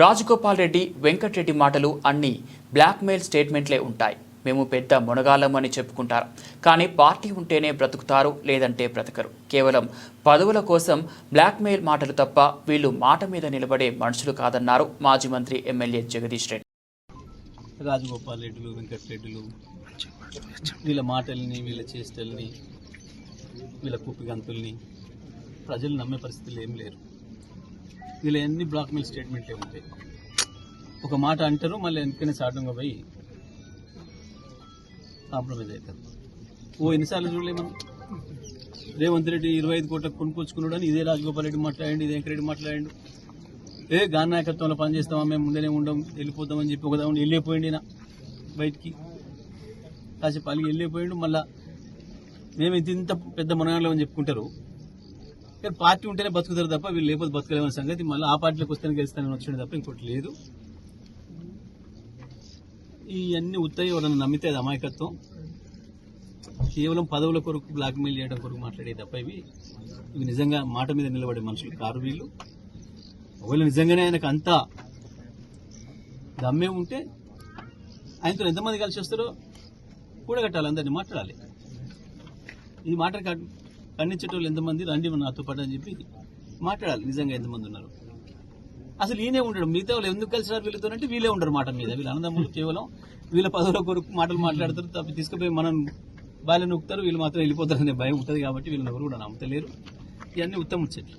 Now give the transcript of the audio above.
రాజగోపాల్ రెడ్డి, వెంకటరెడ్డి మాటలు అన్నీ బ్లాక్మెయిల్ స్టేట్మెంట్లే ఉంటాయి. మేము పెద్ద మునగాళ్ళమని చెప్పుకుంటారు. కానీ పార్టీ ఉంటేనే బ్రతుకుతారు, లేదంటే బ్రతకరు. కేవలం పదవుల కోసం బ్లాక్మెయిల్ మాటలు తప్ప వీళ్ళు మాట మీద నిలబడే మనుషులు కాదన్నారు మాజీ మంత్రి ఎమ్మెల్యే జగదీష్ రెడ్డి. రాజగోపాల్ రెడ్డిలు, వెంకటరెడ్డిలు వీళ్ళ మాటల్ని, వీళ్ళ చేష్టల్ని, వీళ్ళ కుప్పిగంతుల్ని ప్రజలు నమ్మే పరిస్థితులు ఏం లేరు. వీళ్ళ ఎన్ని బ్లాక్మెయిల్ స్టేట్మెంట్లే ఉంటాయి. ఒక మాట అంటారు, మళ్ళీ ఎందుకనే సాటంగా పోయి కాంప్రమైజ్ అవుతారు. ఎన్నిసార్లు చూడలే మనం. రేవంత్ రెడ్డి 25 కోట్లకు కొనుక్కొచ్చుకున్నాడు అని ఇదే రాజగోపాల్ రెడ్డి మాట్లాడండి, ఇదే వెంకరెడ్డి మాట్లాడండి. గాన్ నాయకత్వంలో పనిచేస్తామా, మేము ముందనే ఉండం, వెళ్ళిపోతామని చెప్పి ఒకదా వెళ్ళిపోయింది నా బయటికి కాసేపు అలిగి వెళ్ళిపోయిండు. మళ్ళా మేము ఇంత పెద్ద మనగాళ్ళం అని చెప్పుకుంటారు. కానీ పార్టీ ఉంటేనే బతుకుతారు తప్ప వీళ్ళు లేకపోతే బతకలేమనే సంగతి మళ్ళీ ఆ పార్టీలోకి వస్తేనే గెలుస్తానని వచ్చింది తప్ప ఇంకోటి లేదు. ఇవన్నీ ఉత్తయ్య ఎవరన్నా నమ్మితే అది అమాయకత్వం. కేవలం పదవుల కొరకు బ్లాక్మెయిల్ చేయడం కొరకు మాట్లాడే తప్ప ఇవి నిజంగా మాట మీద నిలబడే మనుషులు కారు వీళ్ళు. ఒకవేళ నిజంగానే ఆయనకు అంతా దమ్మే ఉంటే ఆయనతో ఎంతమంది కలిసి వస్తారో కూడగట్టాలి, అందరినీ మాట్లాడాలి. ఈ మాట ఖండించేటోళ్ళు ఎంతమంది రండి నాతో పాటు అని చెప్పి మాట్లాడాలి. నిజంగా ఎంతమంది ఉన్నారు. అసలు ఈయనే ఉండడు, మిగతా వాళ్ళు ఎందుకు కలిసినారు వీళ్ళతో అంటే వీళ్ళే ఉండరు మాట మీద. వీళ్ళ అన్నదమ్ములు కేవలం వీళ్ళ పదవుల కొరకు మాటలు మాట్లాడతారు తప్ప తీసుకుపోయి మనం బాగా నొక్కుతారు, వీళ్ళు మాత్రం వెళ్ళిపోతారనే భయం ఉంటుంది. కాబట్టి వీళ్ళని ఎవరు కూడా నమ్మతలేరు. ఇవన్నీ ఉత్తమ చెట్లు.